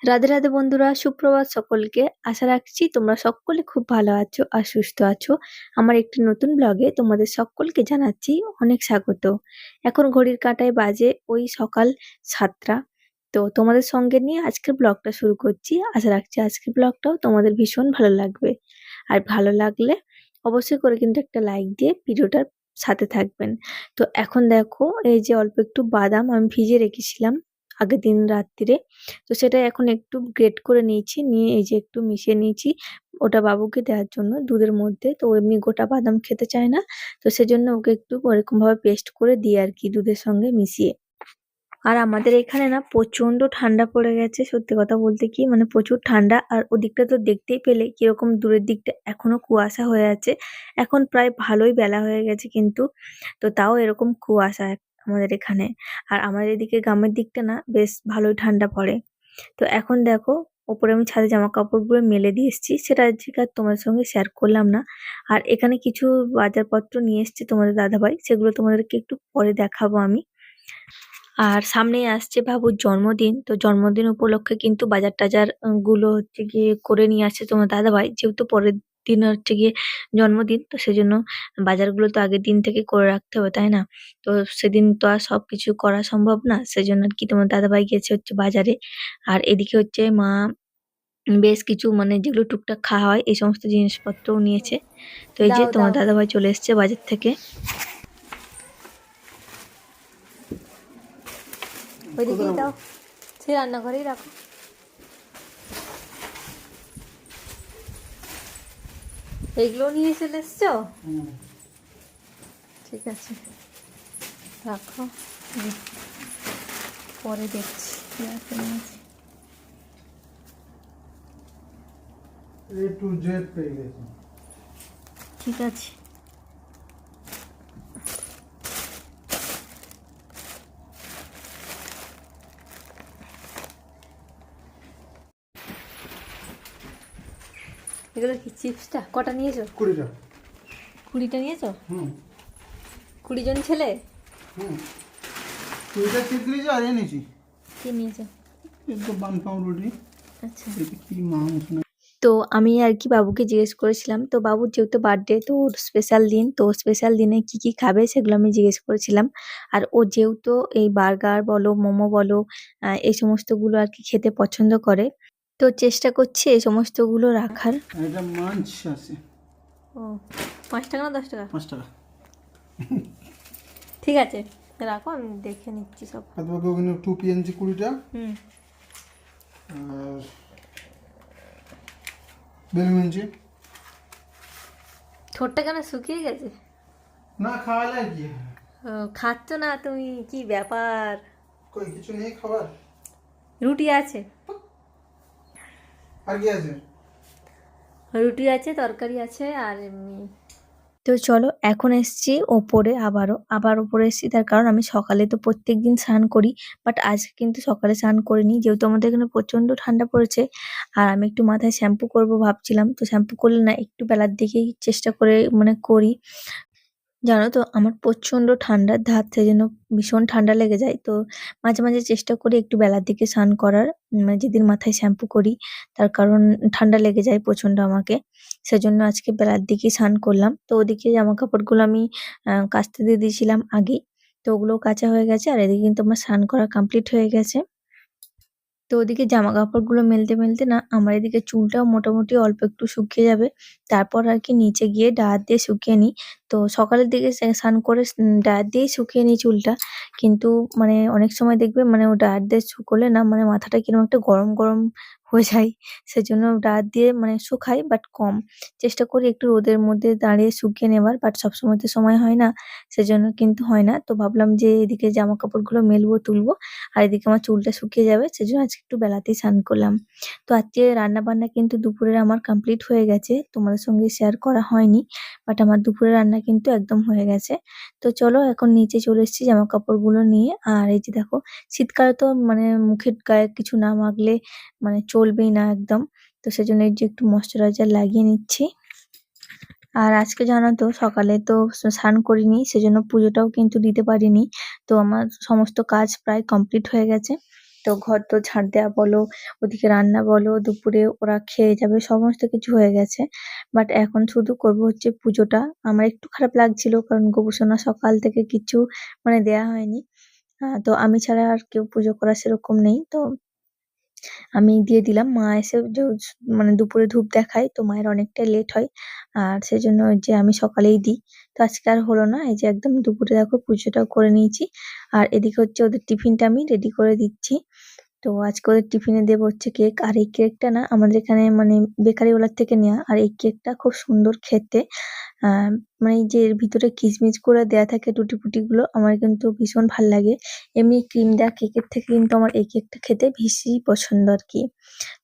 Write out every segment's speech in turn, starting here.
রাধে রাধে বন্ধুরা, সুপ্রভাত সকলকে। আশা রাখছি তোমরা সকলে খুব ভালো আছো আর সুস্থ আছো। আমার একটি নতুন ব্লগে তোমাদের সকলকে জানাচ্ছি অনেক স্বাগত। এখন ঘড়ির কাঁটায় বাজে ওই সকাল 7টা। তো তোমাদের সঙ্গে নিয়ে আজকের ব্লগটা শুরু করছি। আশা রাখছি আজকের ব্লগটাও তোমাদের ভীষণ ভালো লাগবে। আর ভালো লাগলে অবশ্যই করে কিন্তু একটা লাইক দিয়ে ভিডিওটার সাথে থাকবেন। তো এখন দেখো, এই যে অল্প একটু বাদাম আমি ভিজিয়ে রেখেছিলাম আগের দিন রাত্রিরে। তো সেটা এখন একটু গ্রেট করে নিয়েছি, নিয়ে এই যে একটু মিশিয়ে নিয়েছি ওটা বাবুকে দেওয়ার জন্য দুধের মধ্যে। তো ও এমনি গোটা বাদাম খেতে চায় না, তো সেজন্য ওকে একটু ওরকম ভাবে পেস্ট করে দিই আর কি, দুধের সঙ্গে মিশিয়ে। আর আমাদের এখানে না প্রচন্ড ঠান্ডা পড়ে গেছে, সত্যি কথা বলতে কি মানে প্রচুর ঠান্ডা। আর ওদিকটা তো দেখতেই পেলে কিরকম দূরের দিকটা এখনো কুয়াশা হয়ে আছে। এখন প্রায় ভালোই বেলা হয়ে গেছে কিন্তু, তো তাও এরকম কুয়াশা আমাদের এখানে। আর আমাদের এদিকে গ্রামের দিকটা না বেশ ভালোই ঠান্ডা পড়ে। তো এখন দেখো, ওপরে আমি ছাদে জামা কাপড়গুলো মেলে দিয়ে এসেছি, সেটা আজকে আর তোমাদের সঙ্গে শেয়ার করলাম না। আর এখানে কিছু বাজারপত্র নিয়ে এসেছে তোমাদের দাদাভাই, সেগুলো তোমাদেরকে একটু পরে দেখাবো আমি। আর সামনেই আসছে বাবুর জন্মদিন, তো জন্মদিন উপলক্ষে কিন্তু বাজার টাজার গুলো হচ্ছে গিয়ে করে নিয়ে আসছে তোমার দাদাভাই, যেহেতু পরের দিন হচ্ছে গিয়ে জন্মদিন। তো সেজন্য বাজারগুলো তো আগের দিন থেকে করে রাখতে হবে, তাই না? তো সেদিন তো আর সবকিছু করা সম্ভব না, সেজন্য আর কি তোমার দাদাভাই গেছে হচ্ছে বাজারে। আর এদিকে হচ্ছে মা বেশ কিছু মানে যেগুলো টুকটাক খাওয়া হয় এই সমস্ত জিনিসপত্রও নিয়েছে। তো এই যে দাও তোমার দাও দাদাভাই চলে এসছে বাজার থেকে। ওইদিকেই দাও, সে রান্নাঘরেই রাখো। এগুলো নিয়ে চলে এসছো? ঠিক আছে, রাখো। পরে দেখছি কি আছে না আছে। A to Z পেয়ে গেছি। ঠিক আছে, এগুলো কি চিপসটা কটা নিয়েছো? 20টা। 20টা নিয়েছো? হুম 20 জন ছেলে? হুম 20টা চিপস নিয়েছি আর এনেছি কি নিয়েছো? একটু বান পাউরুটি। আচ্ছা, এটা কি মাংস না? তো আমি আর কি বাবুকে জিজ্ঞেস করেছিলাম, তো বাবুর যেহেতু বার্থডে, তো ওর স্পেশাল দিন, তো স্পেশাল দিনে কি কি খাবে সেগুলো আমি জিজ্ঞেস করেছিলাম। আর ও যেহেতু এই বার্গার বলো মোমো বলো এই সমস্তগুলো আর কি খেতে পছন্দ করে, তো চেষ্টা করছি এই সমস্তগুলো রাখার। আর এটা মাছ আছে ও 5 টাকা না 10 টাকা? 5 টাকা। ঠিক আছে, রাখো, আমি দেখে নিচ্ছি সব। আর তোমাকে ওখানে টুপি এনেছি 20টা। হুম, আর বেলুন এনেছি। ঠোঁটটা কেন শুকিয়ে গেছে? না খাওয়ালে আর কি, ও, খাচ্ছ না তুমি? কি ব্যাপার? কই কিছু নেই খাবার। রুটি আছে, আর কি আছে? রুটি আছে, তরকারি আছে, আর এমনি। তো চলো, এখন এসছি ওপরে, আবার ওপরে এসছি তার কারণ আমি সকালে তো প্রত্যেকদিন স্নান করি, বাট আজকে কিন্তু সকালে স্নান করিনি, যেহেতু আমাদের এখানে প্রচন্ড ঠান্ডা পড়েছে। আর আমি একটু মাথায় শ্যাম্পু করব ভাবছিলাম, তো শ্যাম্পু করলে না একটু বেলার দিকেই চেষ্টা করে মানে করি। জানো তো আমার প্রচন্ড ঠান্ডার ধাত, সেজন্য ভীষণ ঠান্ডা লেগে যায়। তো মাঝে মাঝে চেষ্টা করি একটু বেলার দিকে স্নান করার, মানে যেদিন মাথায় শ্যাম্পু করি, তার কারণ ঠান্ডা লেগে যায় প্রচন্ড আমাকে। সেজন্য আজকে বেলার দিকে স্নান করলাম। তো ওদিকে জামা কাপড়গুলো আমি কাচতে দিয়ে দিয়েছিলাম আগেই, তো ওগুলো কাচা হয়ে গেছে। আর এদিকে কিন্তু আমার স্নান করা কমপ্লিট হয়ে গেছে। তো ওদিকে জামা কাপড়গুলো মেলতে মেলতে না আমার এদিকে চুলটাও মোটামুটি অল্প একটু শুকিয়ে যাবে। তারপর আর কি নিচে গিয়ে ডায়ার দিয়ে শুকিয়ে নিই। তো সকালের দিকে স্নান করে ডায়ার দিয়েই শুকিয়ে নিই চুলটা। কিন্তু মানে অনেক সময় দেখবে মানে ও ডায়ার দিয়ে শুকোলে না মানে মাথাটা কিরকম একটা গরম গরম হয়ে যায়। সেজন্য ডায়ার দিয়ে মানে শুকাই, বাট কম। চেষ্টা করি একটু রোদের মধ্যে দাঁড়িয়ে শুকিয়ে নেবার, বাট সবসময় তো সময় হয় না, সেজন্য কিন্তু হয় না। তো ভাবলাম যে এদিকে জামা কাপড়গুলো মেলবো তুলবো, আর এদিকে আমার চুলটা শুকিয়ে যাবে, সেজন্য আজকে একটু বেলাতেই স্নান করলাম। তো আজকে রান্না বান্না কিন্তু দুপুরের আমার কমপ্লিট হয়ে গেছে, তোমাদের সঙ্গে শেয়ার করা হয়নি, বাট আমার দুপুরের রান্না কিন্তু একদম হয়ে গেছে। তো চলো এখন নিচে চলে এসেছি জামা কাপড়গুলো নিয়ে। আর এই যে দেখো, শীতকালে তো মানে মুখের গায়ে কিছু না মাখলে মানে চলবেই না একদম। তো সেজন্য এই যে একটু ময়শ্চারাইজার লাগিয়ে নিচ্ছি। আর আজকে জানো তো সকালে তো স্নান করিনি, সেজন্য পুজোটাও কিন্তু দিতে পারিনি। তো আমার সমস্ত কাজ প্রায় কমপ্লিট হয়ে গেছে। তো তো ঘর তো ঝাড় দেওয়া বলো, ওদিকে রান্না বলো, দুপুরে ওরা খেয়ে যাবে, সমস্ত কিছু হয়ে গেছে। বাট এখন শুধু করব হচ্ছে পুজোটা। আমার একটু খারাপ লাগছিল কারণ গোপুসোনা সকাল থেকে কিছু মানে দেয়া হয়নি। তো আমি ছাড়া আর কেউ পুজো করার সেরকম নেই। তো আমি দিয়ে দিলাম। মা এসে মানে দুপুরে ধূপ দেখায়, তো মায়ের অনেকটাই লেট হয়। আর সেজন্য ওই যে আমি সকালেই দিই। তো আজকে আর হলো না। এই যে একদম দুপুরে দেখো পুজোটাও করে নিয়েছি। আর এদিকে হচ্ছে ওদের টিফিনটা আমি রেডি করে দিচ্ছি। তো আজকে ওদের টিফিনে দেবো হচ্ছে কেক। আর এই কেকটা না আমাদের এখানে মানে বেকারিওয়ালার থেকে নেওয়া। আর এই কেকটা খুব সুন্দর খেতে। মানে এই যে এর ভিতরে কিশমিশ করে দেয়া থাকে টুটি-ফুটি গুলো, আমার কিন্তু ভীষণ ভাল লাগে। এমনি ক্রিম দেওয়া কেকের থেকে কিন্তু আমার এই কেকটা খেতে বেশি পছন্দ আরকি।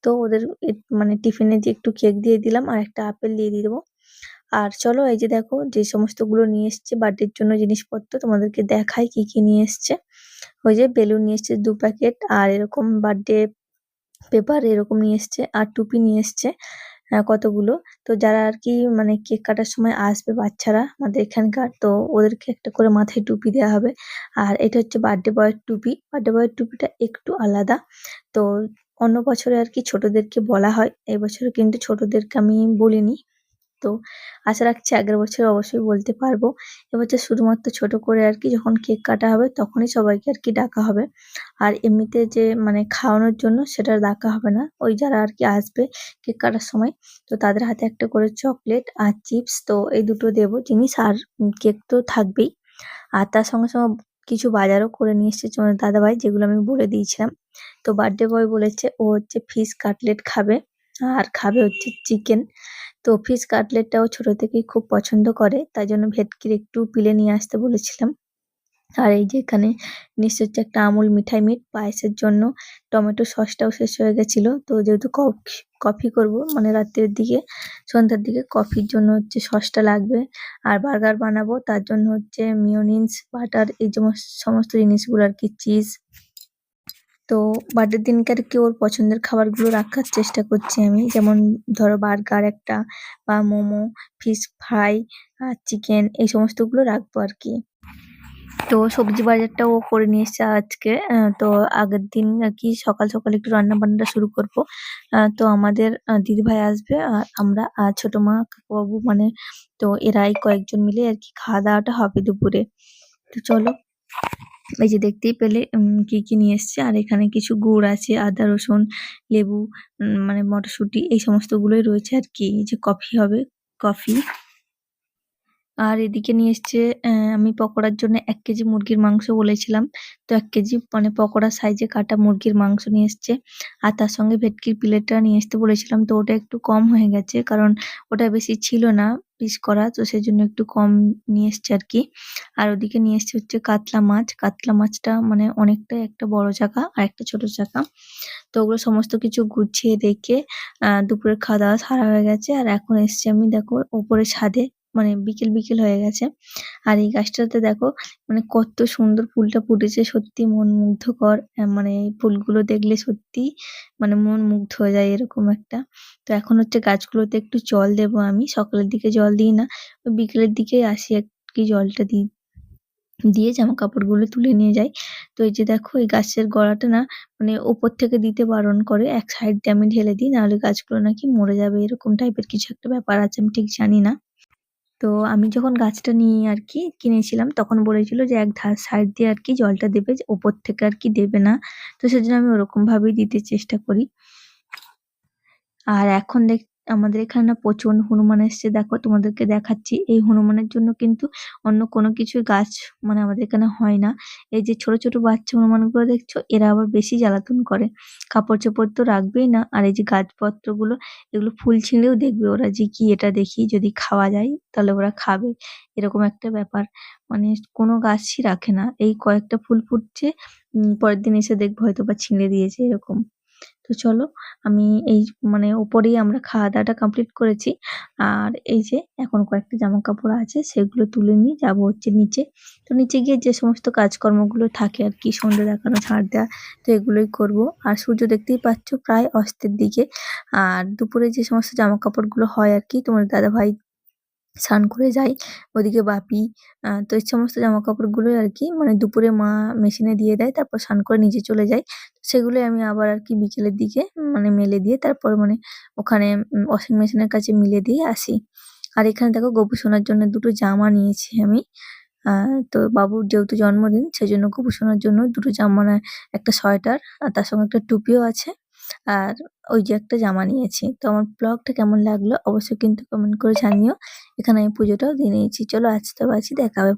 তো ওদের মানে টিফিনে যে একটু কেক দিয়ে দিলাম আর একটা আপেল দিয়ে দেবো। আর চলো এই যে দেখো যে সমস্তগুলো নিয়ে এসছে বার্থডের জন্য জিনিসপত্র তোমাদেরকে দেখাই কি কি নিয়ে এসছে। ওই যে বেলুন নিয়ে এসছে 2 প্যাকেট আর এরকম বার্থডে পেপার এরকম নিয়ে এসছে আর টুপি নিয়ে এসছে কতগুলো। তো যারা আরকি মানে কেক কাটার সময় আসবে বাচ্চারা আমাদের এখানকার, তো ওদেরকে একটা করে মাথায় টুপি দেয়া হবে। আর এটা হচ্ছে বার্থডে বয়ের টুপি। বার্থডে বয়ের টুপিটা একটু আলাদা। তো অন্য বছরে আরকি ছোটদেরকে বলা হয়। এবছরে কিন্তু ছোটদেরকে আমি বলিনি। তো আশা রাখছি আগের বছর অবশ্যই বলতে পারবো। এবছর শুধুমাত্র ছোট করে আরকি যখন কেক কাটা হবে তখনই সবাইকে আরকি ডাকা হবে। আর এমনিতে যে মানে খাওয়ানোর জন্য সেটা ডাকা হবে না। ওই যারা আরকি আসবে কেক কাটার সময়, তো তাদের হাতে একটা করে চকলেট আর চিপস, তো এই দুটো দেবো জিনিস। আর কেক তো থাকবেই। আর তার সঙ্গে কিছু বাজারও করে নিয়ে এসেছে তোমাদের দাদাভাই, যেগুলো আমি বলে দিয়েছিলাম। তো বার্থডে বয় বলেছে ও হচ্ছে ফিশ কাটলেট খাবে আর খাবে হচ্ছে চিকেন। তো ফিশ কাটলেটটাও ছোট থেকেই খুব পছন্দ করে, তাই জন্য ভেটকির একটু পিলে নিয়ে আসতে বলেছিলাম। আর এই যে এখানে নিশ্চয় হচ্ছে একটা আমুল মিঠাই মিট পায়েসের জন্য। টমেটো সসটাও শেষ হয়ে গেছিল। তো যেহেতু কফি করব মানে রাত্রের দিকে, সন্ধ্যার দিকে কফির জন্য হচ্ছে সসটা লাগবে। আর বার্গার বানাবো তার জন্য হচ্ছে মিয়োনিজ, বাটার এই সমস্ত জিনিসগুলো আরকি, চিজ। তো বার্থডের দিনকে আরকি ওর পছন্দের খাবারগুলো রাখার চেষ্টা করছি আমি। যেমন ধরো বার্গার একটা বা মোমো, ফিশ ফ্রাই আর চিকেন এই সমস্তগুলো রাখবো আরকি। তো সবজি বাজারটাও ও করে নিয়ে এসছে আজকে। তো আগের দিন আরকি সকাল একটু রান্না-বান্নাটা শুরু করব। তো আমাদের দিদিভাই আসবে আর আমরা আর ছোট মা, কাকাবাবু মানে তো এরাই কয়েকজন মিলে আরকি খাওয়া-দাওয়াটা হবে দুপুরে। তো চলো এই যে দেখতেই পেলে কি, কি নিয়ে এসছে। আর এখানে কিছু গুড় আছে, আদা, রসুন, লেবু, মানে মটরশুঁটি এই সমস্তগুলোই রয়েছে আরকি। এই যে কফি হবে, কফি। আর এদিকে নিয়ে এসছে আমি পকোড়ার জন্য ১ কেজি মুরগির মাংস বলেছিলাম। তো ১ কেজি মানে পকোড়া সাইজে কাটা মুরগির মাংস নিয়ে এসছে। আর তার সঙ্গে ভেটকির প্লেটটা নিয়ে আসতে বলেছিলাম। তো ওটা একটু কম হয়ে গেছে। কারণ ওটা বেশি ছিল না পিস করা। তো সেজন্য একটু কম নিয়ে এসছে আরকি। আর ওদিকে নিয়ে এসছে হচ্ছে কাতলা মাছ। কাতলা মাছটা মানে অনেকটাই, একটা বড় চাকা আর একটা ছোট চাকা। তো ওগুলো সমস্ত কিছু গুছিয়ে রেখে দুপুরের খাওয়া-দাওয়া সারা হয়ে গেছে। আর এখন এসছি আমি দেখো উপরে ছাদে। মানে বিকেল হয়ে গেছে। আর এই গাছটাতে দেখো মানে কত সুন্দর ফুলটা ফুটেছে, সত্যি মন মুগ্ধকর। মানে এই ফুলগুলো দেখলে সত্যিই মানে মন মুগ্ধ হয়ে যায় এরকম একটা। তো এখন হচ্ছে গাছগুলোতে একটু জল দেবো আমি। সকালের দিকে জল দিই না। ওই বিকেলের দিকেই আসি আরকি জলটা দিই। দিয়ে জামাকাপড়গুলো তুলে নিয়ে যাই। তো এই যে দেখো এই গাছের গোড়াটা না মানে উপর থেকে দিতে বারণ করে। এক সাইড দিয়ে আমি ঢেলে দিই, নাহলে গাছগুলো নাকি মরে যাবে, এরকম টাইপের কিছু একটা ব্যাপার আছে, আমি ঠিক জানি না। তো আমি যখন গাছটা নিয়ে আরকি কিনেছিলাম তখন বলেছিল যে সাইড দিয়ে আরকি জলটা দেবে, যে উপর থেকে আরকি দেবে না। তো সেজন্য আমি ওরকম ভাবেই দিতে চেষ্টা করি। আর এখন আমাদের এখানে না প্রচুর হনুমান এসছে, দেখো তোমাদেরকে দেখাচ্ছি। এই হনুমানের জন্য কিন্তু অন্য কোনো কিছুই গাছ মানে আমাদের এখানে হয় না। এই যে ছোট বাচ্চা হনুমানগুলো দেখছো, এরা আবার বেশি জ্বালাতন করে। কাপড়-চোপড় তো রাখবেই না। আর এই যে গাছপত্রগুলো, এগুলো ফুল ছিঁড়লেও দেখবে ওরা যে কি এটা দেখি, যদি খাওয়া যায় তাহলে ওরা খাবে। এরকম একটা ব্যাপার। মানে কোনো গাছই রাখে না। এই কয়েকটা ফুল ফুটছে, পরের দিন এসে দেখবে হয়তোবা ছিঁড়ে দিয়েছে এরকম। তো চলো আমি এই মানে উপরেই আমরা খাওয়া-দাওয়াটা কমপ্লিট করেছি। আর এই যে এখন কয়েকটা জামাকাপড় আছে সেগুলো তুলে নিয়ে যাবো হচ্ছে নিচে। তো নিচে গিয়ে যে সমস্ত কাজকর্মগুলো থাকে আরকি, সন্ধ্যে দেখানো, ঝাড় দেওয়া, তো এগুলোই করবো। আর সূর্য দেখতেই পাচ্ছ প্রায় অস্তের দিকে। আর দুপুরে যে সমস্ত জামাকাপড়গুলো হয় আরকি তোমার দাদাভাই স্নান করে যাই। ওদিকে বাপি তো এই সমস্ত জামাকাপড়গুলোই আরকি মানে দুপুরে মা মেশিনে দিয়ে দেয়। তারপর স্নান করে নিচে চলে যাই। সেগুলোই আমি আবার আরকি বিকেলের দিকে মানে মেলে দিয়ে তারপর মানে ওখানে ওয়াশিং মেশিনের কাছে মিলে দিয়ে আসি। আর এখানে দেখো গপু সোনার জন্য ২ টো জামা নিয়েছি আমি। আ তো বাবুর যেহেতু জন্মদিন সেজন্য গপু সোনার জন্য ২ টো জামা মানে একটা সোয়েটার আর তার সঙ্গে একটা টুপিও আছে। আর ওই যে একটা জামা নিয়েছি। তো আমার ব্লগটা কেমন লাগলো অবশ্যই কিন্তু কমেন্ট করে জানিও। এখানে আমি পুজোটাও দিয়ে নিয়েছি। চলো আজ তবে আসি, দেখা হবে